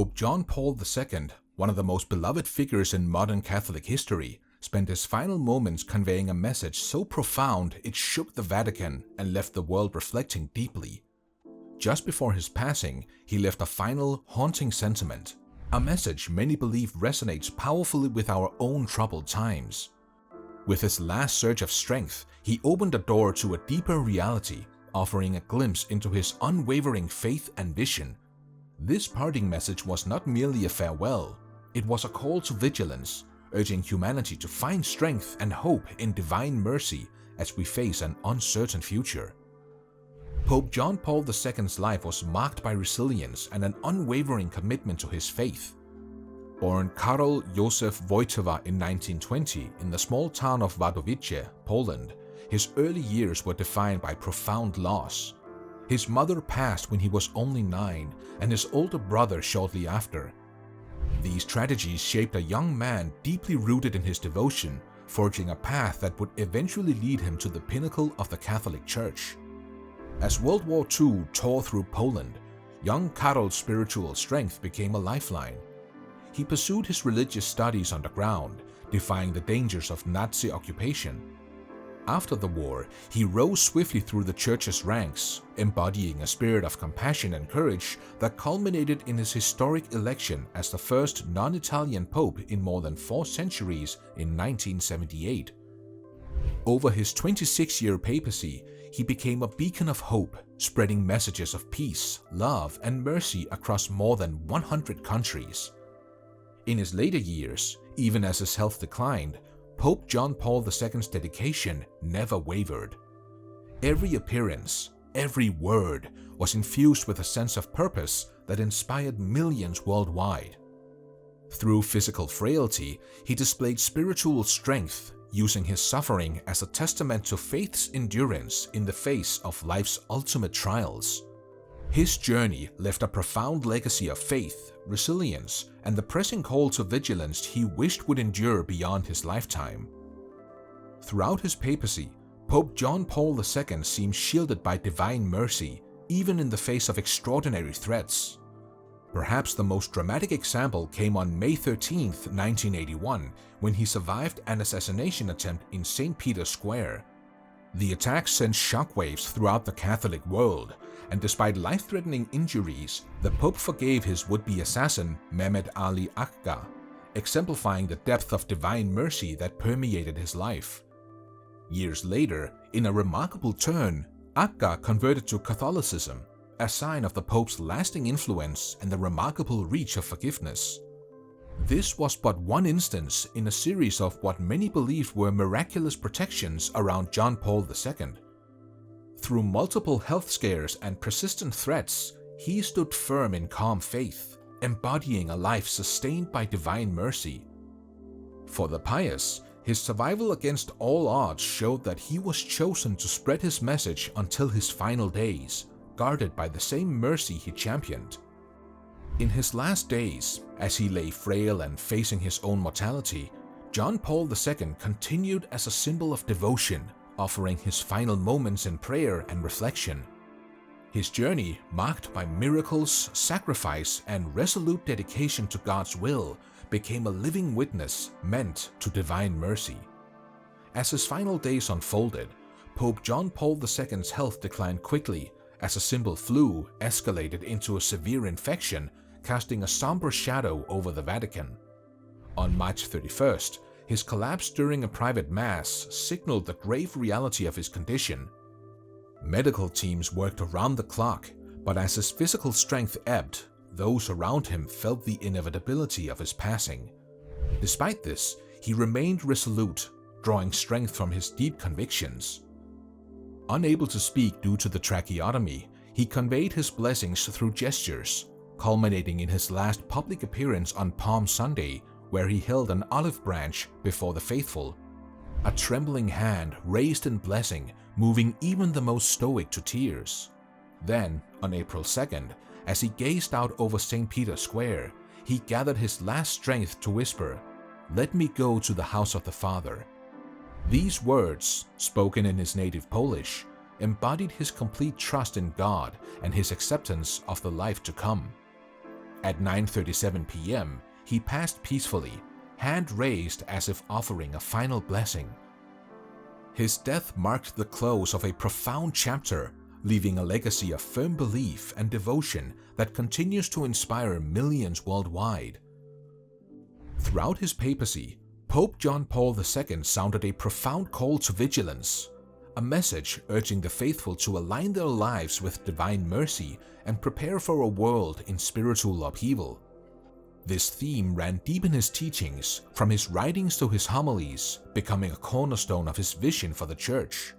Pope John Paul II, one of the most beloved figures in modern Catholic history, spent his final moments conveying a message so profound it shook the Vatican and left the world reflecting deeply. Just before his passing, he left a final, haunting sentiment, a message many believe resonates powerfully with our own troubled times. With his last surge of strength, he opened a door to a deeper reality, offering a glimpse into his unwavering faith and vision. This parting message was not merely a farewell, it was a call to vigilance, urging humanity to find strength and hope in divine mercy as we face an uncertain future. Pope John Paul II's life was marked by resilience and an unwavering commitment to his faith. Born Karol Józef Wojtyła in 1920 in the small town of Wadowice, Poland, his early years were defined by profound loss. His mother passed when he was only 9, and his older brother shortly after. These tragedies shaped a young man deeply rooted in his devotion, forging a path that would eventually lead him to the pinnacle of the Catholic Church. As World War II tore through Poland, young Karol's spiritual strength became a lifeline. He pursued his religious studies underground, defying the dangers of Nazi occupation. After the war, he rose swiftly through the church's ranks, embodying a spirit of compassion and courage that culminated in his historic election as the first non-Italian pope in more than 4 centuries in 1978. Over his 26-year papacy, he became a beacon of hope, spreading messages of peace, love, and mercy across more than 100 countries. In his later years, even as his health declined, Pope John Paul II's dedication never wavered. Every appearance, every word was infused with a sense of purpose that inspired millions worldwide. Through physical frailty, he displayed spiritual strength, using his suffering as a testament to faith's endurance in the face of life's ultimate trials. His journey left a profound legacy of faith, resilience, and the pressing call to vigilance he wished would endure beyond his lifetime. Throughout his papacy, Pope John Paul II seemed shielded by divine mercy, even in the face of extraordinary threats. Perhaps the most dramatic example came on May 13, 1981, when he survived an assassination attempt in St. Peter's Square. The attack sent shockwaves throughout the Catholic world, and despite life-threatening injuries, the Pope forgave his would-be assassin Mehmet Ali Agca, exemplifying the depth of divine mercy that permeated his life. Years later, in a remarkable turn, Agca converted to Catholicism, a sign of the Pope's lasting influence and the remarkable reach of forgiveness. This was but one instance in a series of what many believed were miraculous protections around John Paul II. Through multiple health scares and persistent threats, he stood firm in calm faith, embodying a life sustained by divine mercy. For the pious, his survival against all odds showed that he was chosen to spread his message until his final days, guarded by the same mercy he championed. In his last days, as he lay frail and facing his own mortality, John Paul II continued as a symbol of devotion, offering his final moments in prayer and reflection. His journey, marked by miracles, sacrifice, and resolute dedication to God's will, became a living witness meant to divine mercy. As his final days unfolded, Pope John Paul II's health declined quickly as a simple flu escalated into a severe infection, casting a somber shadow over the Vatican. On March 31st, his collapse during a private mass signaled the grave reality of his condition. Medical teams worked around the clock, but as his physical strength ebbed, those around him felt the inevitability of his passing. Despite this, he remained resolute, drawing strength from his deep convictions. Unable to speak due to the tracheotomy, he conveyed his blessings through gestures, culminating in his last public appearance on Palm Sunday, where he held an olive branch before the faithful. A trembling hand raised in blessing, moving even the most stoic to tears. Then, on April 2nd, as he gazed out over St. Peter's Square, he gathered his last strength to whisper, "Let me go to the house of the Father." These words, spoken in his native Polish, embodied his complete trust in God and his acceptance of the life to come. At 9:37 p.m., he passed peacefully, hand raised as if offering a final blessing. His death marked the close of a profound chapter, leaving a legacy of firm belief and devotion that continues to inspire millions worldwide. Throughout his papacy, Pope John Paul II sounded a profound call to vigilance, a message urging the faithful to align their lives with divine mercy and prepare for a world in spiritual upheaval. This theme ran deep in his teachings, from his writings to his homilies, becoming a cornerstone of his vision for the Church.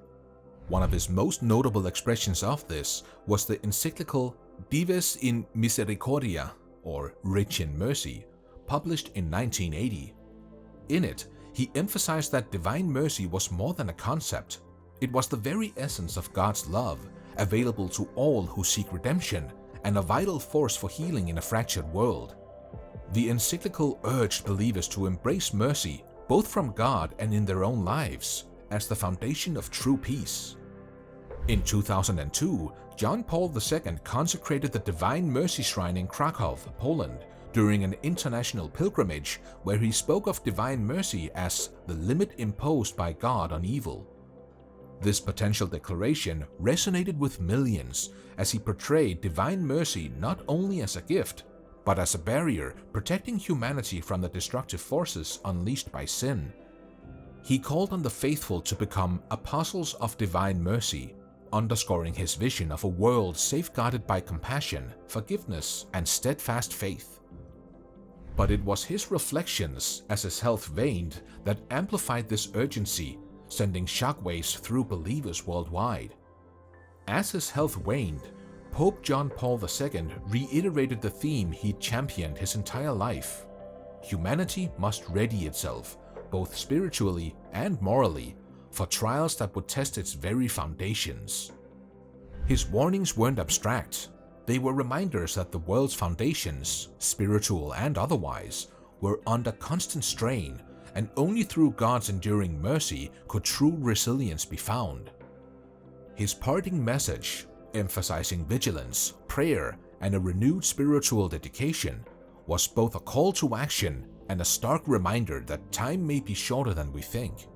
One of his most notable expressions of this was the encyclical Dives in Misericordia, or Rich in Mercy, published in 1980. In it, he emphasized that divine mercy was more than a concept. It was the very essence of God's love, available to all who seek redemption, and a vital force for healing in a fractured world. The encyclical urged believers to embrace mercy, both from God and in their own lives, as the foundation of true peace. In 2002, John Paul II consecrated the Divine Mercy Shrine in Krakow, Poland, during an international pilgrimage where he spoke of divine mercy as the limit imposed by God on evil. This potential declaration resonated with millions as he portrayed divine mercy not only as a gift, but as a barrier protecting humanity from the destructive forces unleashed by sin. He called on the faithful to become apostles of divine mercy, underscoring his vision of a world safeguarded by compassion, forgiveness, and steadfast faith. But it was his reflections as his health waned that amplified this urgency, sending shockwaves through believers worldwide. As his health waned, Pope John Paul II reiterated the theme he championed his entire life. Humanity must ready itself, both spiritually and morally, for trials that would test its very foundations. His warnings weren't abstract. They were reminders that the world's foundations, spiritual and otherwise, were under constant strain, and only through God's enduring mercy could true resilience be found. His parting message, emphasizing vigilance, prayer, and a renewed spiritual dedication, was both a call to action and a stark reminder that time may be shorter than we think.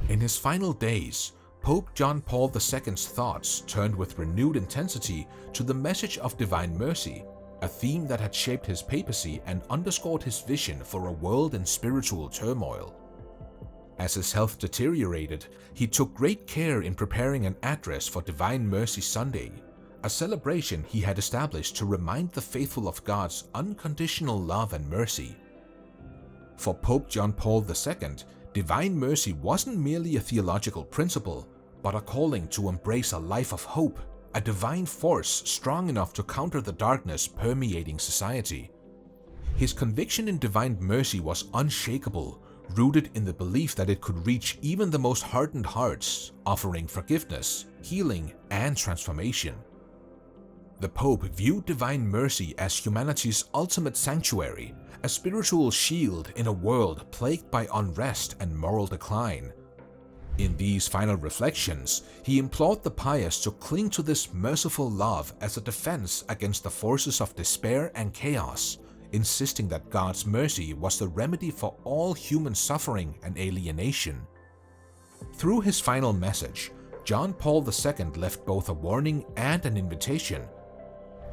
In his final days, Pope John Paul II's thoughts turned with renewed intensity to the message of divine mercy, a theme that had shaped his papacy and underscored his vision for a world in spiritual turmoil. As his health deteriorated, he took great care in preparing an address for Divine Mercy Sunday, a celebration he had established to remind the faithful of God's unconditional love and mercy. For Pope John Paul II, divine mercy wasn't merely a theological principle, but a calling to embrace a life of hope, a divine force strong enough to counter the darkness permeating society. His conviction in divine mercy was unshakable, rooted in the belief that it could reach even the most hardened hearts, offering forgiveness, healing, and transformation. The Pope viewed divine mercy as humanity's ultimate sanctuary, a spiritual shield in a world plagued by unrest and moral decline. In these final reflections, he implored the pious to cling to this merciful love as a defense against the forces of despair and chaos, insisting that God's mercy was the remedy for all human suffering and alienation. Through his final message, John Paul II left both a warning and an invitation.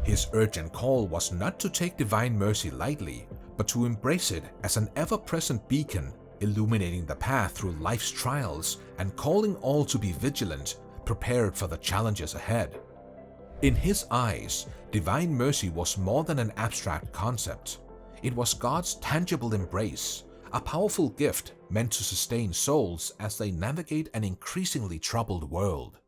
His urgent call was not to take divine mercy lightly, but to embrace it as an ever-present beacon, illuminating the path through life's trials and calling all to be vigilant, prepared for the challenges ahead. In his eyes, divine mercy was more than an abstract concept. It was God's tangible embrace, a powerful gift meant to sustain souls as they navigate an increasingly troubled world.